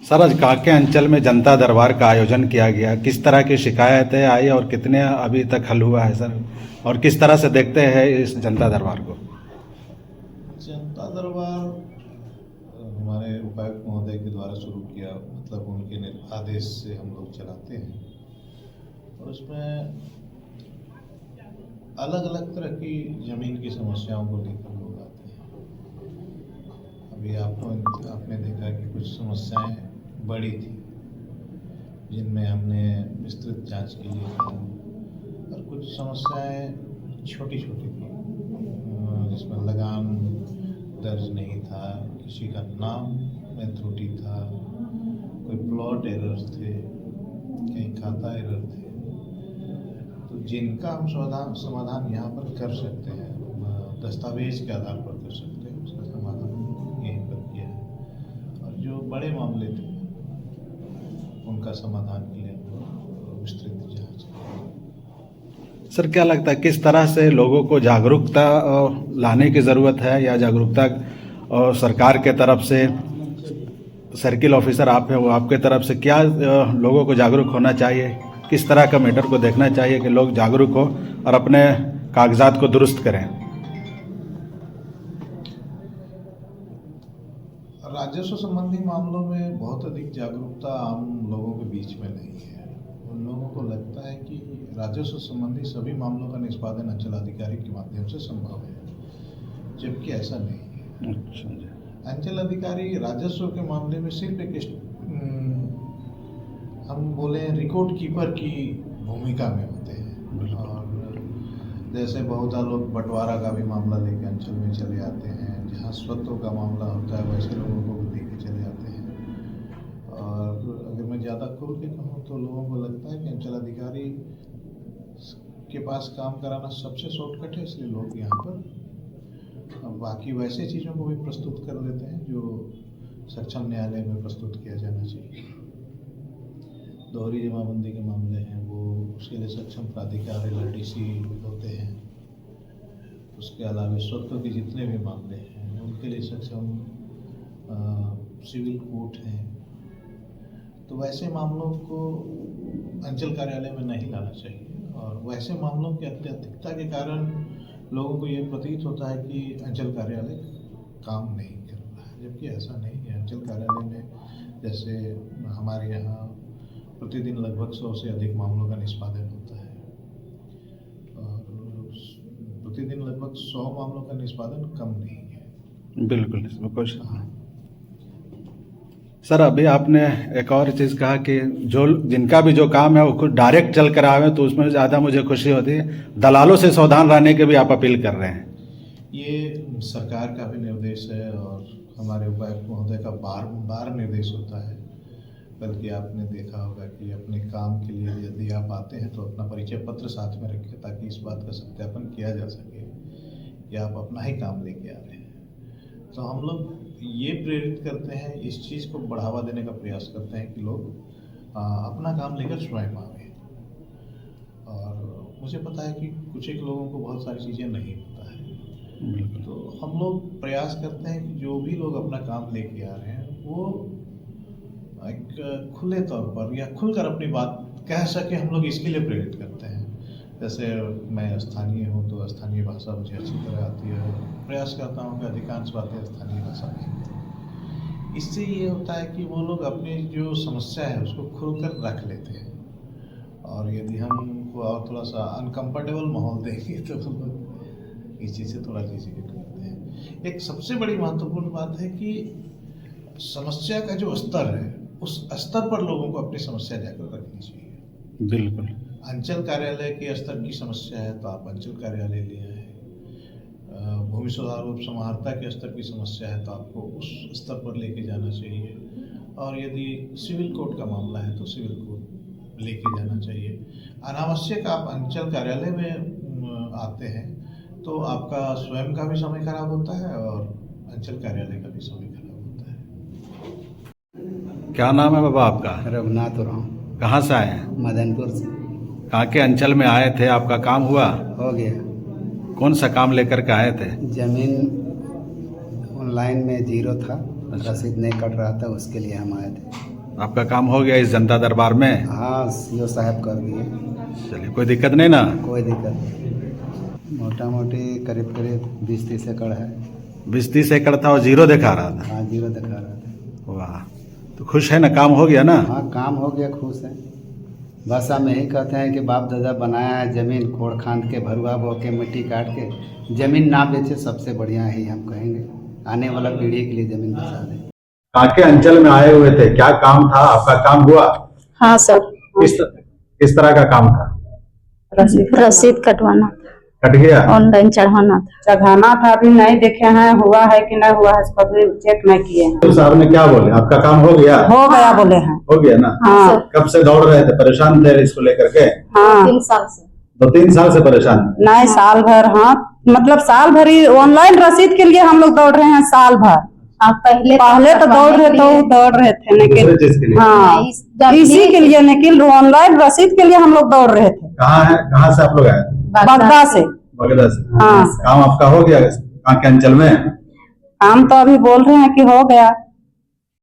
Sir, आज कांके अंचल में जनता दरबार का आयोजन किया गया। किस तरह की शिकायतें आई और कितने अभी तक हल हुआ है सर, और किस तरह से देखते हैं इस जनता दरबार को? जनता दरबार हमारे उपायुक्त महोदय के द्वारा शुरू किया, मतलब उनके आदेश से हम लोग चलाते हैं। और उसमें अलग अलग तरह की ज़मीन की समस्याओं को लेकर लोग आते हैं। अभी आपने देखा कि कुछ समस्याएं बड़ी थी जिनमें हमने विस्तृत जांच के लिए कहा, और कुछ समस्याएं छोटी छोटी थी जिसमें लगान दर्ज नहीं था, किसी का नाम में त्रुटि था, कोई प्लॉट एरर्स थे, कहीं खाता एरर थे। तो जिनका हम समाधान यहाँ पर कर सकते हैं, दस्तावेज के आधार पर कर सकते हैं, उसका समाधान यहीं पर किया है। और जो बड़े मामले थे उनका समाधान के लिए विस्तृत जांच। सर, क्या लगता है किस तरह से लोगों को जागरूकता लाने की ज़रूरत है, या जागरूकता सरकार के तरफ से, सर्किल ऑफिसर आप हैं, वो आपके तरफ से क्या लोगों को जागरूक होना चाहिए? किस तरह का मैटर को देखना चाहिए कि लोग जागरूक हो और अपने कागजात को दुरुस्त करें? राजस्व संबंधी मामलों में बहुत अधिक जागरूकता आम लोगों के बीच में नहीं है। उन लोगों को लगता है कि राजस्व संबंधी सभी मामलों का निष्पादन अंचलाधिकारी के माध्यम से संभव है, जबकि ऐसा नहीं है। अच्छा। अंचल अधिकारी राजस्व के मामले में सिर्फ एक हम बोले रिकॉर्ड कीपर की भूमिका में होते हैं। और जैसे बहुत लोग बंटवारा का भी मामला लेकर अंचल में चले आते हैं, जहाँ स्वत्व का मामला होता है वैसे लोगों को भी देके चले जाते हैं। और अगर मैं ज़्यादा खुल के कहूँ तो लोगों को लगता है कि अंचल अधिकारी के पास काम कराना सबसे शॉर्टकट है, इसलिए लोग यहाँ पर बाकी वैसे चीज़ों को भी प्रस्तुत कर देते हैं जो सक्षम न्यायालय में प्रस्तुत किया जाना चाहिए। दोहरी जमाबंदी के मामले हैं, वो उसके लिए सक्षम प्राधिकार LRDC होते हैं। उसके अलावा स्वत्व के जितने भी मामले हैं उनके लिए सक्षम सिविल कोर्ट हैं। तो वैसे मामलों को अंचल कार्यालय में नहीं लाना चाहिए, और वैसे मामलों की अत्यधिकता के कारण लोगों को ये प्रतीत होता है कि अंचल कार्यालय काम नहीं कर रहा है, जबकि ऐसा नहीं है। अंचल कार्यालय में जैसे हमारे यहाँ प्रतिदिन लगभग 100 से अधिक मामलों का निष्पादन होता है, और प्रतिदिन लगभग 100 मामलों का निष्पादन कम नहीं है। बिल्कुल, इसमें कुछ। सर, अभी आपने एक और चीज़ कहा कि जो जिनका भी जो काम है वो खुद डायरेक्ट चल कर आवे, तो उसमें ज़्यादा मुझे खुशी होती है। दलालों से सावधान रहने के भी आप अपील कर रहे हैं। ये सरकार का भी निर्देश है और हमारे उपायुक्त महोदय का बार बार निर्देश होता है। बल्कि आपने देखा होगा कि अपने काम के लिए यदि आप आते हैं तो अपना परिचय पत्र साथ में रखें, ताकि इस बात का सत्यापन किया जा सके कि आप अपना ही काम लेके आ रहे हैं। तो हम लोग ये प्रेरित करते हैं, इस चीज़ को बढ़ावा देने का प्रयास करते हैं कि लोग अपना काम लेकर स्वयं आएँ। और मुझे पता है कि कुछ एक लोगों को बहुत सारी चीज़ें नहीं पता है, तो हम लोग प्रयास करते हैं कि जो भी लोग अपना काम लेके आ रहे हैं वो एक खुले तौर पर या खुलकर अपनी बात कह सके, हम लोग इसके लिए प्रेरित करते हैं। जैसे मैं स्थानीय हूँ तो स्थानीय भाषा मुझे अच्छी तरह आती है, प्रयास करता हूँ कि अधिकांश बातें स्थानीय भाषा में। इससे ये होता है कि वो लोग अपनी जो समस्या है उसको खुलकर रख लेते हैं, और यदि हमको और थोड़ा सा अनकम्फर्टेबल माहौल देंगे तो हम लोग इस चीज़ से थोड़ा झिझक करते हैं। एक सबसे बड़ी महत्वपूर्ण बात है कि समस्या का जो स्तर है उस स्तर पर लोगों को अपनी समस्या जाकर रखनी चाहिए। बिल्कुल। अंचल कार्यालय के स्तर की समस्या है तो आप अंचल कार्यालय ले आए, भूमि सुधार एवं समाहर्ता के स्तर की समस्या है तो आपको उस स्तर पर लेके जाना चाहिए, और यदि सिविल कोर्ट का मामला है तो सिविल कोर्ट लेके जाना चाहिए। अनावश्यक आप अंचल कार्यालय में आते हैं तो आपका स्वयं का भी समय खराब होता है और अंचल कार्यालय का भी समय खराब होता है। क्या नाम है बाबा आपका? रघुनाथ उरांव। कहाँ से आए हैं? मदनपुर से। कांके अंचल में आए थे, आपका काम हुआ? हो गया। कौन सा काम लेकर के आए थे? जमीन ऑनलाइन में 0 था, रसीद नहीं कट रहा था, उसके लिए हम आए थे। आपका काम हो गया इस जनता दरबार में? हाँ, सीओ साहब कर दिए। चलिए, कोई दिक्कत नहीं ना? कोई दिक्कत नहीं। मोटा मोटी करीब करीब 20-30 एकड़ है। 20-30 एकड़ था और जीरो दिखा रहा था? हाँ, जीरो दिखा रहा था। वाह, तो खुश है ना? काम हो गया ना? हाँ, काम हो गया, खुश है। बस हम यही कहते हैं कि बाप दादा बनाया है जमीन, कोड़ खांद के, भरुआ बो के, मिट्टी काट के जमीन ना बेचे, सबसे बढ़िया ही हम कहेंगे। आने वाला पीढ़ी के लिए जमीन बचा दें। कांके अंचल में आए हुए थे, क्या काम था? आपका काम हुआ? हाँ सर, किस तरह का काम था? रसीद कटवाना, कट गया? ऑनलाइन चढ़ाना था। अभी नहीं देखे हैं हुआ है कि नहीं हुआ है, इसको अभी चेक नहीं किए हैं। तो साहब ने क्या बोले? आपका काम हो गया? हो गया बोले हैं। हो गया ना? हाँ। कब से दौड़ रहे थे, परेशान थे इसको लेकर के? हाँ, 3 साल से। 2-3 साल से परेशान? नहीं, साल भर। हाँ, मतलब साल भर ही ऑनलाइन रसीद के लिए हम लोग दौड़ रहे हैं, साल भर। पहले तो दौड़ रहे थे लेकिन, दूसरे चीज के लिए? हाँ, इसी के लिए, लेकिन ऑनलाइन रसीद के लिए हम लोग दौड़ रहे थे। कहाँ से आप लोग आए? बगदा से। बगदा से? हाँ। काम आपका हो गया कांके अंचल में? हम तो अभी बोल रहे हैं कि हो गया।